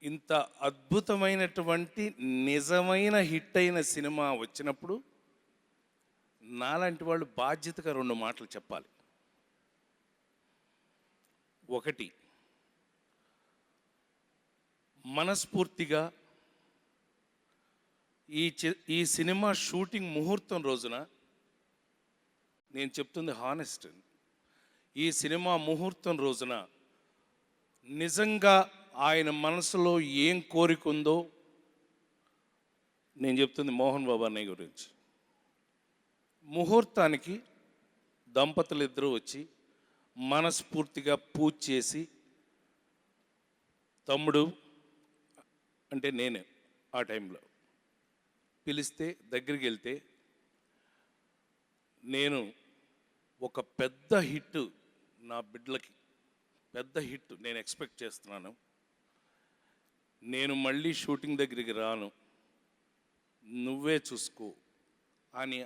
ఇంత అద్భుతమైనటువంటి నిజమైన హిట్ అయిన సినిమా వచ్చినప్పుడు నాలాంటి వాళ్ళు బాధ్యతగా 2 మాటలు చెప్పాలి. ఒకటి, మనస్ఫూర్తిగా ఈ సినిమా షూటింగ్ ముహూర్తం రోజున, నేను చెప్తుంది హానెస్ట్, ఈ సినిమా ముహూర్తం రోజున నిజంగా ఆయన మనసులో ఏం కోరిక ఉందో, నేను చెప్తుంది మోహన్ బాబు అన్నయ్య గురించి. ముహూర్తానికి దంపతులు ఇద్దరూ వచ్చి మనస్ఫూర్తిగా పూజ చేసి, తమ్ముడు అంటే నేనే ఆ టైంలో పిలిస్తే దగ్గరికి వెళ్తే, నేను ఒక పెద్ద హిట్, నా బిడ్డలకి పెద్ద హిట్ నేను ఎక్స్పెక్ట్ చేస్తున్నాను, నేను మళ్ళీ షూటింగ్ దగ్గరికి రాను, నువ్వే చూసుకో అని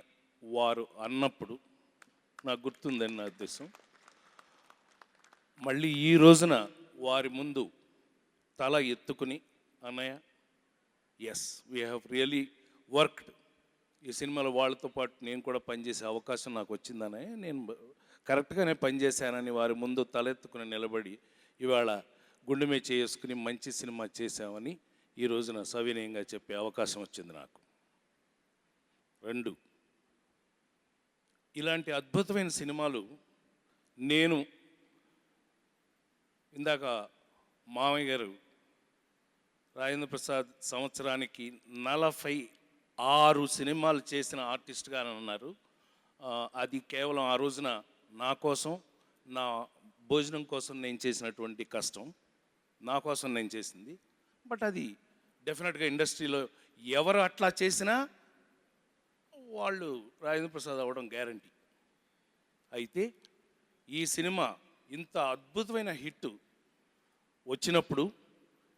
వారు అన్నప్పుడు నాకు గుర్తుందని నా ఉద్దేశం. మళ్ళీ ఈ రోజున వారి ముందు తల ఎత్తుకుని, అన్నయ్య, yes, we have really worked, ఈ సినిమాలో వాళ్ళతో పాటు నేను కూడా పనిచేసే అవకాశం నాకు వచ్చిందన్నయ్య, నేను కరెక్ట్గానే పనిచేశానని వారి ముందు తలెత్తుకుని నిలబడి ఇవాళ గుండె మీద చేసుకుని మంచి సినిమా చేశామని ఈ రోజున సవినయంగా చెప్పే అవకాశం వచ్చింది నాకు. 2, ఇలాంటి అద్భుతమైన సినిమాలు నేను ఇందాక మామయ్య గారు రాజేంద్ర ప్రసాద్ సంవత్సరానికి 46 సినిమాలు చేసిన ఆర్టిస్ట్గా అన్నారు. అది కేవలం ఆ రోజున నా కోసం, నా భోజనం కోసం నేను చేసినటువంటి కష్టం, నా కోసం నేను చేసింది. బట్ అది డెఫినెట్గా ఇండస్ట్రీలో ఎవరు అట్లా చేసినా వాళ్ళు రాజేంద్ర ప్రసాద్ అవ్వడం గ్యారంటీ. అయితే ఈ సినిమా ఇంత అద్భుతమైన హిట్ వచ్చినప్పుడు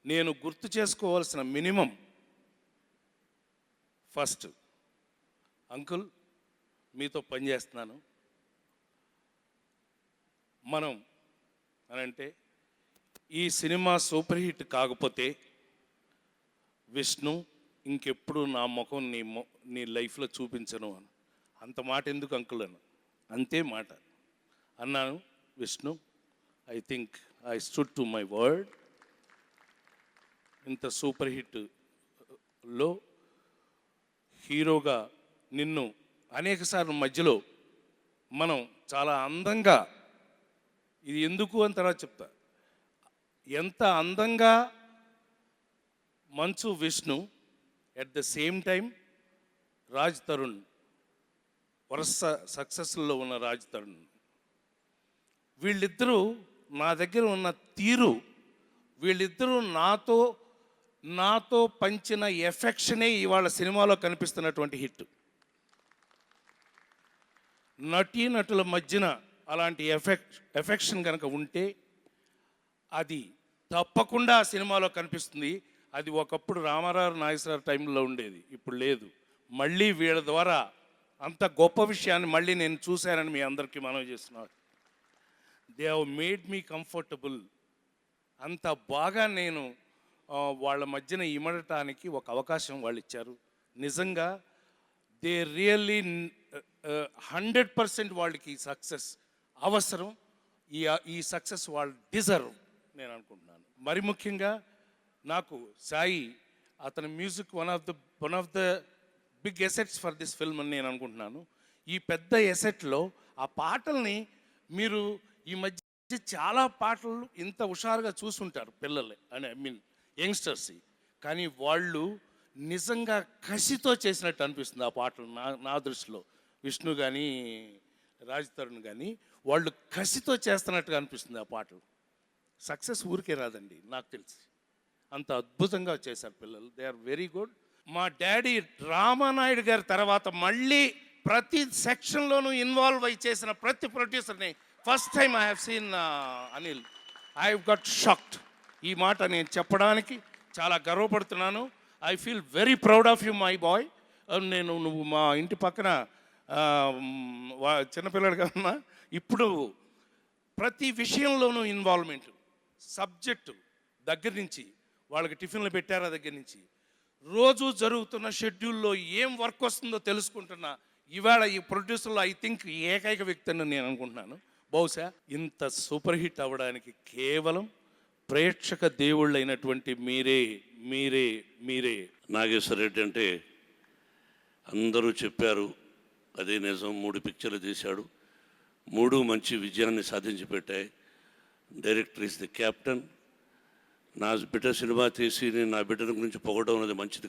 నేను గుర్తు చేసుకోవాల్సిన మినిమం, ఫస్ట్, అంకుల్ మీతో పనిచేస్తున్నాను మనం అని అంటే, ఈ సినిమా సూపర్ హిట్ కాకపోతే విష్ణు ఇంకెప్పుడు నా ముఖం నీ లైఫ్లో చూపించను అని. అంత మాట ఎందుకు అంకుల్ అన్న, అంతే మాట అన్నాను. Vishnu, I think I stood to my word. ఇంత సూపర్ హిట్లో హీరోగా నిన్ను అనేకసార్లు మధ్యలో మనం చాలా అందంగా, ఇది ఎందుకు అని తర్వాత చెప్తా, ఎంత అందంగా Manchu Vishnu, at the same time Raj Tarun, వరుస సక్సెస్లో ఉన్న రాజ్ తరుణ్, వీళ్ళిద్దరూ నా దగ్గర ఉన్న తీరు, వీళ్ళిద్దరూ నాతో పంచిన ఎఫెక్షనే ఇవాళ సినిమాలో కనిపిస్తున్నటువంటి హిట్. నటీనటుల మధ్యన అలాంటి ఎఫెక్షన్ కనుక ఉంటే అది తప్పకుండా సినిమాలో కనిపిస్తుంది. అది ఒకప్పుడు రామారావు నాగేశ్వరరావు టైంలో ఉండేది, ఇప్పుడు లేదు. మళ్ళీ వీళ్ళ ద్వారా అంత గొప్ప విషయాన్ని మళ్ళీ నేను చూశానని మీ అందరికీ మనవి చేస్తున్నాను. They have made me comfortable. అంత బాగా నేను వాళ్ళ మధ్యన ఇమడటానికి ఒక అవకాశం వాళ్ళు ఇచ్చారు. నిజంగా దే రియల్లీ 100% వాళ్ళకి సక్సెస్ అవసరం. ఈ సక్సెస్ వాళ్ళు డిజర్వ్ నేను అనుకుంటున్నాను. మరి ముఖ్యంగా నాకు సాయి, అతని music one of the big assets for this film అని నేను అనుకుంటున్నాను. ఈ పెద్ద ఎసెట్లో ఆ పాటల్ని మీరు ఈ మధ్య చాలా పాటలు ఇంత హుషారుగా చూసుంటారు పిల్లలు, అని ఐ మీన్ యంగ్స్టర్స్, కానీ వాళ్ళు నిజంగా కసితో చేసినట్టు అనిపిస్తుంది ఆ పాటలు. నా దృష్టిలో విష్ణు కానీ రాజ్ తరుణ్ కానీ వాళ్ళు కసితో చేస్తున్నట్టుగా అనిపిస్తుంది ఆ పాటలు. సక్సెస్ ఊరికే రాదండి, నాకు తెలిసి అంత అద్భుతంగా చేశారు పిల్లలు. They are very good. మా డాడీ రామానాయుడు గారి తర్వాత మళ్ళీ ప్రతి సెక్షన్లోనూ ఇన్వాల్వ్ అయి చేసిన ప్రతి ప్రొడ్యూసర్ని first time I have seen Anil. I have got shocked. ఈ మాట నేను చెప్పడానికి చాలా గర్వపడుతున్నాను. I feel very proud of you my boy. నువ్వు మా ఇంటి పక్కన చిన్నపిల్లడు కన్నా ఇప్పుడు ప్రతి విషయంలోనూ ఇన్వాల్వ్మెంట్, సబ్జెక్టు దగ్గర నుంచి వాళ్ళకి టిఫిన్లు పెట్టారా దగ్గర నుంచి రోజు జరుగుతున్న షెడ్యూల్లో ఏం వర్క్ వస్తుందో తెలుసుకుంటున్నా ఇవాళ ఈ ప్రొడ్యూసర్లో ఐ థింక్ ఏకైక వ్యక్తి అని నేను అనుకుంటున్నాను. బహుశా ఇంత సూపర్ హిట్ అవ్వడానికి కేవలం ప్రేక్షక దేవుళ్ళైనటువంటి మీరే మీరే మీరే. నాగేశ్వర రెడ్డి అంటే అందరూ చెప్పారు, అదే నిజం. 3 పిక్చర్లు తీశాడు, 3 మంచి విజయాన్ని సాధించి పెట్టాయి. Director is the captain. నా బిడ్డ సినిమా తీసి నేను నా బిడ్డల గురించి పొగడం అనేది మంచిది